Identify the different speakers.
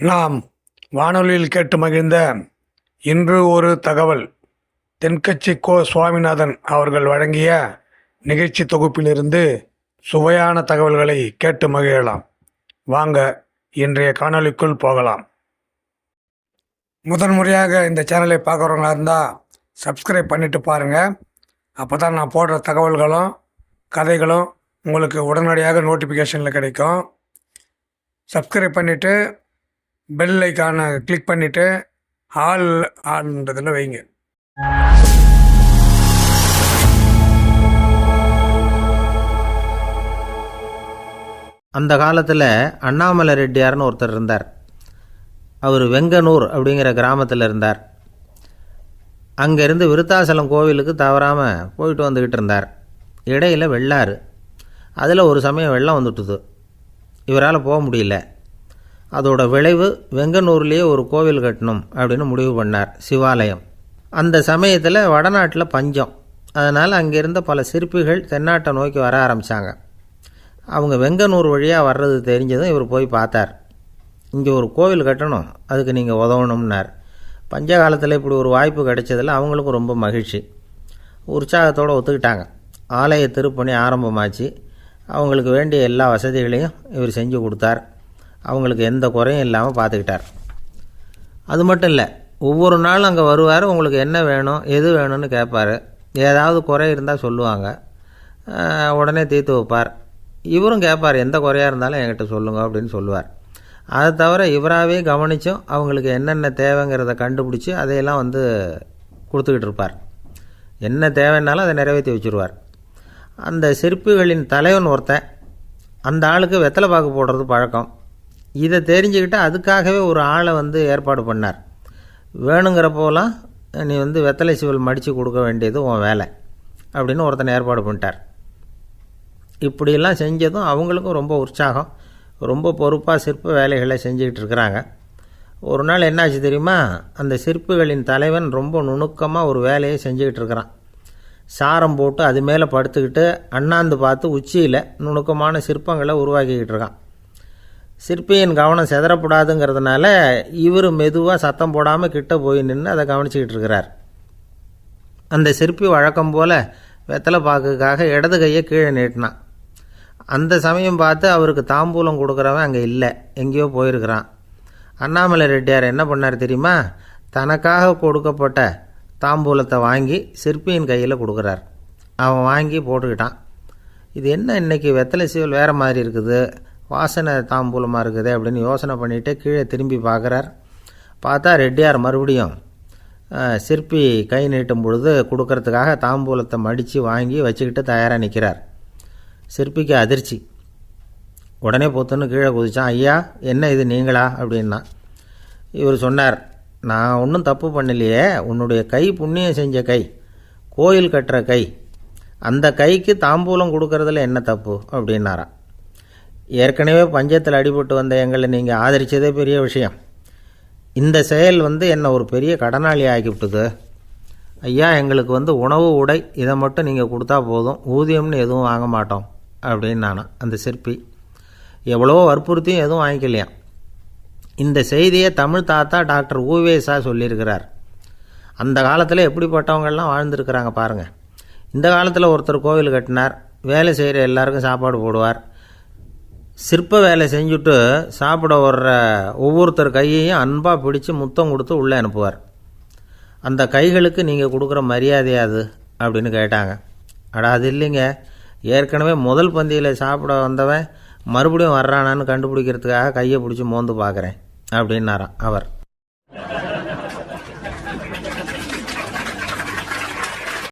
Speaker 1: நாம் வானொலியில் கேட்டு மகிழ்ந்த இன்று ஒரு தகவல் தென்கட்சி கோ சுவாமிநாதன் அவர்கள் வழங்கிய நிகழ்ச்சி தொகுப்பிலிருந்து சுவையான தகவல்களை கேட்டு மகிழலாம். வாங்க இன்றைய காணொளிக்குள் போகலாம். முதன்முறையாக இந்த சேனலை பார்க்குறவங்களா இருந்தால் சப்ஸ்கிரைப் பண்ணிவிட்டு பாருங்கள். அப்போ தான் நான் போடுற தகவல்களும் கதைகளும் உங்களுக்கு உடனடியாக நோட்டிஃபிகேஷனில் கிடைக்கும். சப்ஸ்கிரைப் பண்ணிவிட்டு பெல் ஐக்கானை கிளிக் பண்ணிவிட்டு ஆல்ன்றதில் வைங்க.
Speaker 2: அந்த காலத்தில் அண்ணாமலை ரெட்டியார்னு ஒருத்தர் இருந்தார். அவர் வெங்கனூர் அப்படிங்கிற கிராமத்தில் இருந்தார். அங்கேருந்து விருத்தாசலம் கோவிலுக்கு தவறாமல் போயிட்டு வந்துக்கிட்டு இருந்தார். இடையில் வெள்ளாறு, அதில் ஒரு சமயம் வெள்ளம் வந்துட்டுது. இவரால் போக முடியல. அதோட விளைவு வெங்கனூர்லேயே ஒரு கோவில் கட்டணும் அப்படின்னு முடிவு பண்ணார், சிவாலயம். அந்த சமயத்தில் வடநாட்டில் பஞ்சம். அதனால் அங்கே இருந்த பல சிற்பிகள் தென்னாட்டை நோக்கி வர ஆரம்பித்தாங்க. அவங்க வெங்கனூர் வழியாக வர்றது தெரிஞ்சதும் இவர் போய் பார்த்தார். இங்கே ஒரு கோவில் கட்டணும், அதுக்கு நீங்கள் உதவணும்னார். பஞ்ச காலத்தில் இப்படி ஒரு வாய்ப்பு கிடைச்சதில் அவங்களுக்கும் ரொம்ப மகிழ்ச்சி. உற்சாகத்தோடு ஒத்துக்கிட்டாங்க. ஆலய திருப்பணி ஆரம்பமாச்சு. அவங்களுக்கு வேண்டிய எல்லா வசதிகளையும் இவர் செஞ்சு கொடுத்தார். அவங்களுக்கு எந்த குறையும் இல்லாமல் பார்த்துக்கிட்டார். அது மட்டும் இல்லை, ஒவ்வொரு நாளும் அங்கே வருவார். உங்களுக்கு என்ன வேணும், எது வேணும்னு கேட்பார். ஏதாவது குறை இருந்தால் சொல்லுவாங்க, உடனே தீர்த்து வைப்பார். இவரும் கேட்பார், எந்த குறையாக இருந்தாலும் என்கிட்ட சொல்லுங்க அப்படின்னு சொல்லுவார். அதை தவிர இவராகவே கவனித்தும் அவங்களுக்கு என்னென்ன தேவைங்கிறத கண்டுபிடிச்சி அதையெல்லாம் கொடுத்துக்கிட்டு இருப்பார். என்ன தேவைன்னாலும் அதை நிறைவேற்றி வச்சுருவார். அந்த சிற்பிகளின் தலைவன் ஒருத்தன், அந்த ஆளுக்கு வெத்தலை பாக்கு போடுறது பழக்கம். இதை தெரிஞ்சுக்கிட்டு அதுக்காகவே ஒரு ஆளை ஏற்பாடு பண்ணார். வேணுங்கிறப்போலாம் நீ வெத்தலை சிவல் மடித்து கொடுக்க வேண்டியது உன் வேலை அப்படின்னு ஒருத்தனை ஏற்பாடு பண்ணிட்டார். இப்படியெல்லாம் செஞ்சதும் அவங்களுக்கும் ரொம்ப உற்சாகம். ரொம்ப பொறுப்பாக சிற்ப வேலைகளை செஞ்சுக்கிட்டு இருக்கிறாங்க. ஒரு நாள் என்னாச்சு தெரியுமா? அந்த சிற்பிகளின் தலைவன் ரொம்ப நுணுக்கமாக ஒரு வேலையை செஞ்சுக்கிட்டு இருக்கிறான். சாரம் போட்டு அது மேலே படுத்துக்கிட்டு அண்ணாந்து பார்த்து உச்சியில் நுணுக்கமான சிற்பங்களை உருவாக்கிக்கிட்டு இருக்கான். சிற்பியின் கவனம் செதறப்படாதுங்கிறதுனால இவர் மெதுவாக சத்தம் போடாமல் கிட்ட போய் நின்று அதை கவனிச்சிக்கிட்டு இருக்கிறார். அந்த சிற்பி வழக்கம் போல் வெத்தலை பாக்குக்காக இடது கையை கீழே நீட்டினான். அந்த சமயம் பார்த்து அவருக்கு தாம்பூலம் கொடுக்குறவன் அங்கே இல்லை, எங்கேயோ போயிருக்கிறான். அண்ணாமலை ரெட்டியார் என்ன பண்ணார் தெரியுமா? தனக்காக கொடுக்கப்பட்ட தாம்பூலத்தை வாங்கி சிற்பியின் கையில் கொடுக்குறார். அவன் வாங்கி போட்டுக்கிட்டான். இது என்ன இன்னைக்கு வெத்தலை சீவல் வேறு மாதிரி இருக்குது, வாசனை தாம்பூலமாக இருக்குது அப்படின்னு யோசனை பண்ணிவிட்டு கீழே திரும்பி பார்க்குறார். பார்த்தா ரெட்டியார் மறுபடியும் சிற்பி கை நீட்டும் பொழுது கொடுக்கறதுக்காக தாம்பூலத்தை மடித்து வாங்கி வச்சுக்கிட்டு தயாராக நிற்கிறார். சிற்பிக்கு அதிர்ச்சி. உடனே பொத்துன்னு கீழே குதிச்சான். ஐயா, என்ன இது நீங்களா அப்படின்னா. இவர் சொன்னார், நான் ஒன்றும் தப்பு பண்ணலையே, உன்னுடைய கை புண்ணியம் செஞ்ச கை, கோயில் கட்டுற கை, அந்த கைக்கு தாம்பூலம் கொடுக்கறதுல என்ன தப்பு அப்படின்னாராம். ஏற்கனவே பஞ்சத்தில் அடிபட்டு வந்த எங்களை நீங்கள் ஆதரித்ததே பெரிய விஷயம். இந்த செயல் என்னை ஒரு பெரிய கடனாளி ஆகிவிட்டுது. ஐயா, எங்களுக்கு உணவு உடை இதை மட்டும் நீங்கள் கொடுத்தா போதும், ஊதியம்னு எதுவும் வாங்க மாட்டோம் அப்படின்னு நானும். அந்த சிற்பி எவ்வளோ வற்புறுத்தியும் எதுவும் வாங்கிக்கலையாம். இந்த செய்தியை தமிழ் தாத்தா டாக்டர் ஊவேசா சொல்லியிருக்கிறார். அந்த காலத்தில் எப்படிப்பட்டவங்கள்லாம் வாழ்ந்துருக்கிறாங்க பாருங்கள். இந்த காலத்தில் ஒருத்தர் கோவில் கட்டினார், வேலை செய்கிற எல்லாருக்கும் சாப்பாடு போடுவார். சிற்ப வேலை செஞ்சுட்டு சாப்பிட வர்ற ஒவ்வொருத்தர் கையையும் அன்பாக பிடிச்சி முத்தம் கொடுத்து உள்ளே அனுப்புவார். அந்த கைகளுக்கு நீங்கள் கொடுக்குற மரியாதையாது அப்படின்னு கேட்டாங்க. அது இல்லைங்க, ஏற்கனவே முதல் பந்தியில் சாப்பிட வந்தவன் மறுபடியும் வர்றானான்னு கண்டுபிடிக்கிறதுக்காக கையை பிடிச்சி மோந்து பார்க்குறேன் அப்படின்னாராம் அவர்.